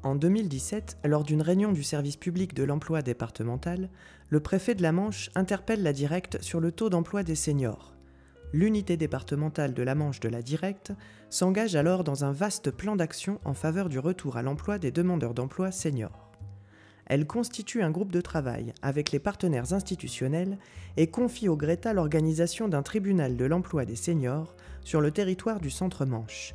En 2017, lors d'une réunion du service public de l'emploi départemental, le préfet de la Manche interpelle la Directe sur le taux d'emploi des seniors. L'unité départementale de la Manche de la Directe s'engage alors dans un vaste plan d'action en faveur du retour à l'emploi des demandeurs d'emploi seniors. Elle constitue un groupe de travail avec les partenaires institutionnels et confie au GRETA l'organisation d'un tribunal de l'emploi des seniors sur le territoire du Centre-Manche.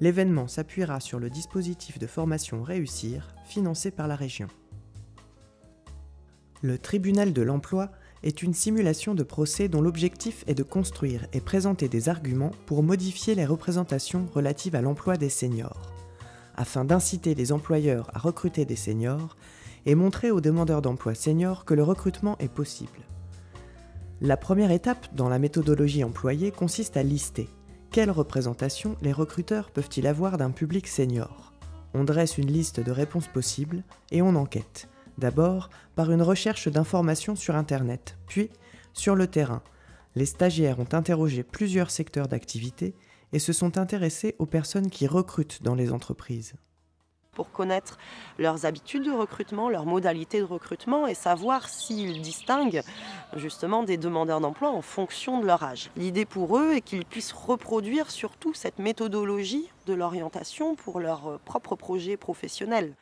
L'événement s'appuiera sur le dispositif de formation Réussir, financé par la région. Le tribunal de l'emploi est une simulation de procès dont l'objectif est de construire et présenter des arguments pour modifier les représentations relatives à l'emploi des seniors, afin d'inciter les employeurs à recruter des seniors et montrer aux demandeurs d'emploi seniors que le recrutement est possible. La première étape dans la méthodologie employée consiste à lister quelle représentation les recruteurs peuvent-ils avoir d'un public senior. On dresse une liste de réponses possibles et on enquête. D'abord, par une recherche d'informations sur Internet, puis sur le terrain. Les stagiaires ont interrogé plusieurs secteurs d'activité et se sont intéressés aux personnes qui recrutent dans les entreprises. Pour connaître leurs habitudes de recrutement, leurs modalités de recrutement et savoir s'ils distinguent justement des demandeurs d'emploi en fonction de leur âge. L'idée pour eux est qu'ils puissent reproduire surtout cette méthodologie de l'orientation pour leur propre projet professionnel.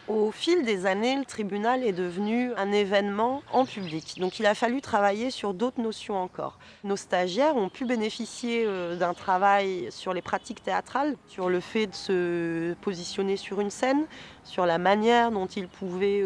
Au fil des années, le tribunal est devenu un événement en public. Donc il a fallu travailler sur d'autres notions encore. Nos stagiaires ont pu bénéficier d'un travail sur les pratiques théâtrales, sur le fait de se positionner sur une scène, sur la manière dont ils pouvaient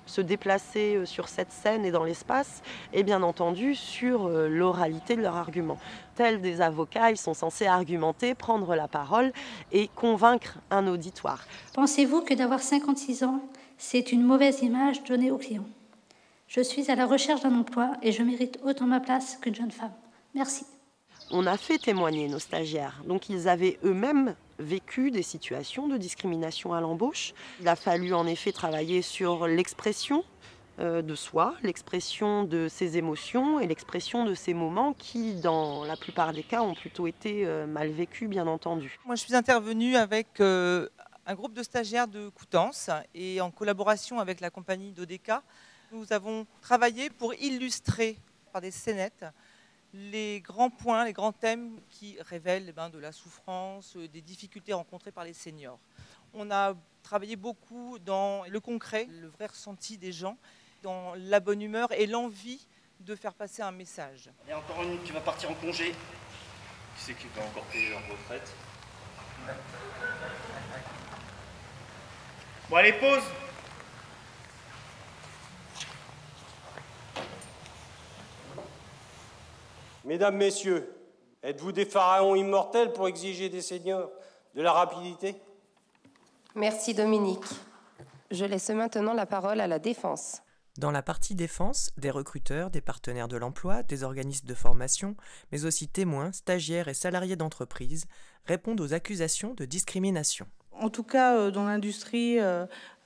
se déplacer sur cette scène et dans l'espace, et bien entendu sur l'oralité de leurs arguments. Tels des avocats, ils sont censés argumenter, prendre la parole et convaincre un auditoire. Pensez-vous que d'avoir 56 ans, c'est une mauvaise image donnée aux clients? Je suis à la recherche d'un emploi et je mérite autant ma place qu'une jeune femme. Merci. On a fait témoigner nos stagiaires, donc ils avaient eux-mêmes vécu des situations de discrimination à l'embauche. Il a fallu en effet travailler sur l'expression de soi, l'expression de ses émotions et l'expression de ces moments qui, dans la plupart des cas, ont plutôt été mal vécus, bien entendu. Moi, je suis intervenue avec un groupe de stagiaires de Coutances et en collaboration avec la compagnie Dodeka, nous avons travaillé pour illustrer par des scénettes les grands points, les grands thèmes qui révèlent de la souffrance, des difficultés rencontrées par les seniors. On a travaillé beaucoup dans le concret, le vrai ressenti des gens, dans la bonne humeur et l'envie de faire passer un message. Il y a encore une qui va partir en congé. Qui c'est qui va encore payer en retraite? Bon, allez, pause. Mesdames, Messieurs, êtes-vous des pharaons immortels pour exiger des seniors de la rapidité? Merci Dominique. Je laisse maintenant la parole à la défense. Dans la partie défense, des recruteurs, des partenaires de l'emploi, des organismes de formation, mais aussi témoins, stagiaires et salariés d'entreprise répondent aux accusations de discrimination. En tout cas, dans l'industrie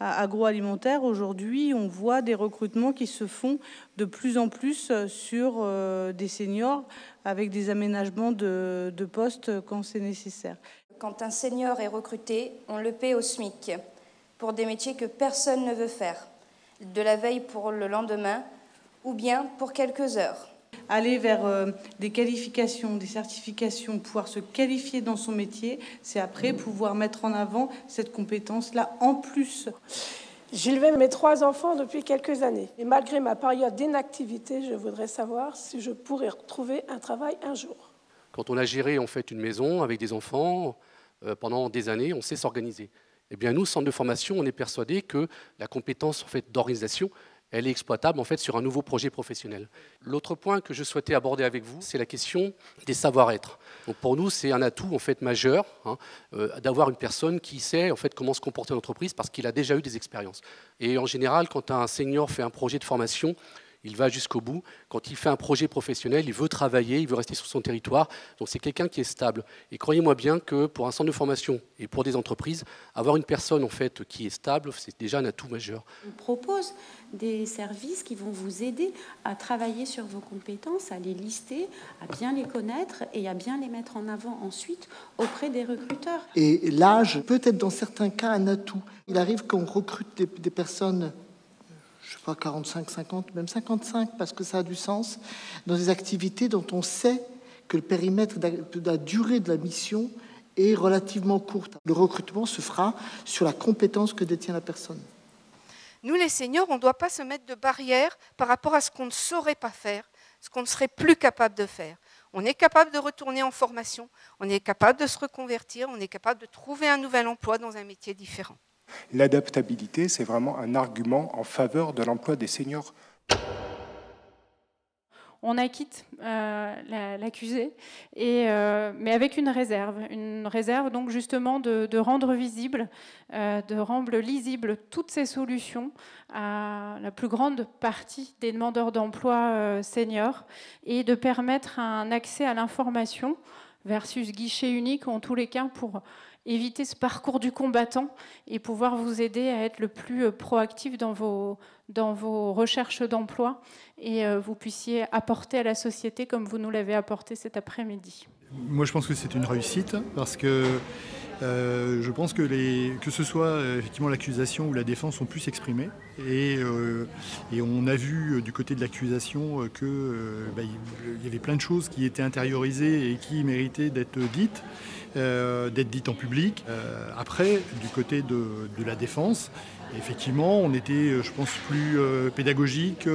agroalimentaire, aujourd'hui, on voit des recrutements qui se font de plus en plus sur des seniors avec des aménagements de postes quand c'est nécessaire. Quand un senior est recruté, on le paie au SMIC pour des métiers que personne ne veut faire, de la veille pour le lendemain ou bien pour quelques heures. Aller vers des qualifications, des certifications, pouvoir se qualifier dans son métier, c'est après pouvoir mettre en avant cette compétence-là en plus. J'élevais mes 3 enfants depuis quelques années. Et malgré ma période d'inactivité, je voudrais savoir si je pourrais retrouver un travail un jour. Quand on a géré en fait une maison avec des enfants pendant des années, on sait s'organiser. Eh bien nous, centre de formation, on est persuadé que la compétence en fait, d'organisation, elle est exploitable en fait sur un nouveau projet professionnel. L'autre point que je souhaitais aborder avec vous, c'est la question des savoir-être. Donc pour nous, c'est un atout en fait majeur d'avoir une personne qui sait en fait comment se comporter en entreprise parce qu'il a déjà eu des expériences. Et en général, quand un senior fait un projet de formation, il va jusqu'au bout. Quand il fait un projet professionnel, il veut travailler, il veut rester sur son territoire. Donc c'est quelqu'un qui est stable. Et croyez-moi bien que pour un centre de formation et pour des entreprises, avoir une personne en fait qui est stable, c'est déjà un atout majeur. On propose des services qui vont vous aider à travailler sur vos compétences, à les lister, à bien les connaître et à bien les mettre en avant ensuite auprès des recruteurs. Et l'âge peut être dans certains cas un atout. Il arrive qu'on recrute des personnes, je sais pas, 45, 50, même 55, parce que ça a du sens, dans des activités dont on sait que le périmètre de la durée de la mission est relativement courte. Le recrutement se fera sur la compétence que détient la personne. Nous, les seniors, on ne doit pas se mettre de barrière par rapport à ce qu'on ne saurait pas faire, ce qu'on ne serait plus capable de faire. On est capable de retourner en formation, on est capable de se reconvertir, on est capable de trouver un nouvel emploi dans un métier différent. L'adaptabilité, c'est vraiment un argument en faveur de l'emploi des seniors. On acquitte l'accusé, mais avec une réserve donc justement de rendre visible, de rendre lisible toutes ces solutions à la plus grande partie des demandeurs d'emploi seniors et de permettre un accès à l'information versus guichet unique en tous les cas pour éviter ce parcours du combattant et pouvoir vous aider à être le plus proactif dans vos recherches d'emploi et vous puissiez apporter à la société comme vous nous l'avez apporté cet après-midi. Moi, je pense que c'est une réussite parce que je pense que ce soit effectivement l'accusation ou la défense ont pu s'exprimer et on a vu du côté de l'accusation que il y avait plein de choses qui étaient intériorisées et qui méritaient d'être dites en public. Après, du côté de la défense, effectivement, on était, je pense, plus pédagogique,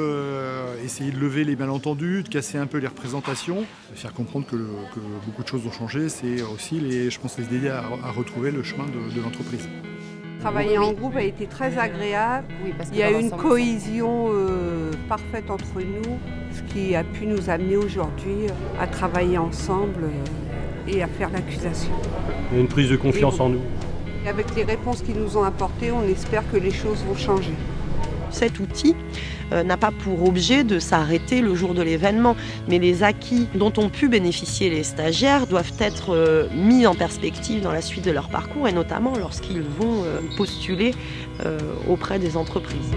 essayer de lever les malentendus, de casser un peu les représentations, faire comprendre que beaucoup de choses ont changé, c'est aussi, je pense, les aider à retrouver le chemin de l'entreprise. Travailler en groupe a été très agréable. Il y a une cohésion parfaite entre nous, ce qui a pu nous amener aujourd'hui à travailler ensemble et à faire l'accusation. Il y a une prise de confiance en nous. Et avec les réponses qu'ils nous ont apportées, on espère que les choses vont changer. Cet outil n'a pas pour objet de s'arrêter le jour de l'événement, mais les acquis dont ont pu bénéficier les stagiaires doivent être mis en perspective dans la suite de leur parcours et notamment lorsqu'ils vont postuler auprès des entreprises.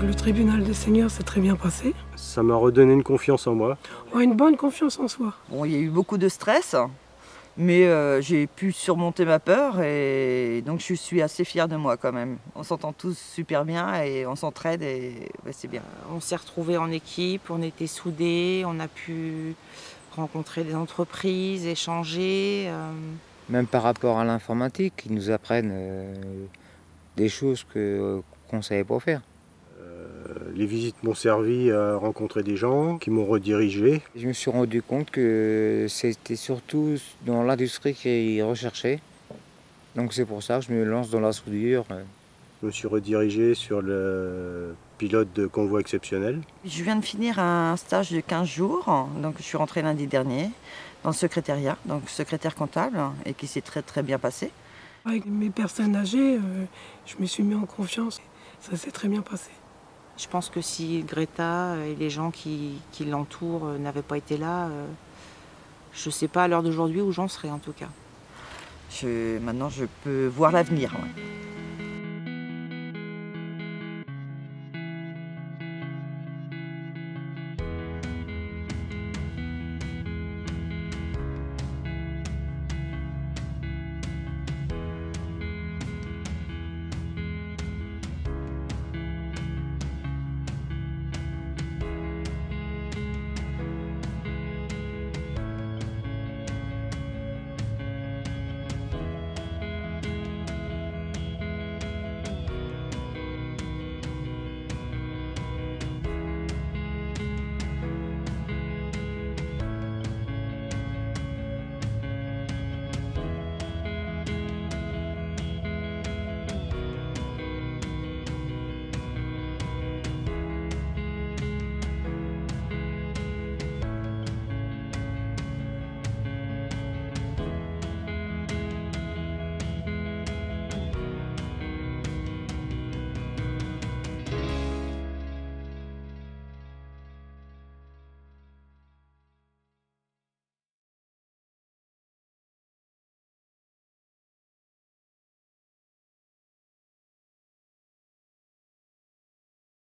Le tribunal des seniors s'est très bien passé. Ça m'a redonné une confiance en moi. Ouais, une bonne confiance en soi. Bon, il y a eu beaucoup de stress, mais j'ai pu surmonter ma peur et donc je suis assez fière de moi quand même. On s'entend tous super bien et on s'entraide et c'est bien. On s'est retrouvés en équipe, on était soudés, on a pu rencontrer des entreprises, échanger. Même par rapport à l'informatique, ils nous apprennent des choses qu'on ne savait pas faire. Les visites m'ont servi à rencontrer des gens qui m'ont redirigé. Je me suis rendu compte que c'était surtout dans l'industrie qu'ils recherchaient. Donc c'est pour ça que je me lance dans la soudure. Je me suis redirigé sur le pilote de convoi exceptionnel. Je viens de finir un stage de 15 jours, donc je suis rentrée lundi dernier dans le secrétariat, donc secrétaire comptable, et qui s'est très très bien passé. Avec mes personnes âgées, je me suis mis en confiance, ça s'est très bien passé. Je pense que si Greta et les gens qui l'entourent n'avaient pas été là, je ne sais pas à l'heure d'aujourd'hui où j'en serais en tout cas. Maintenant je peux voir l'avenir. Ouais.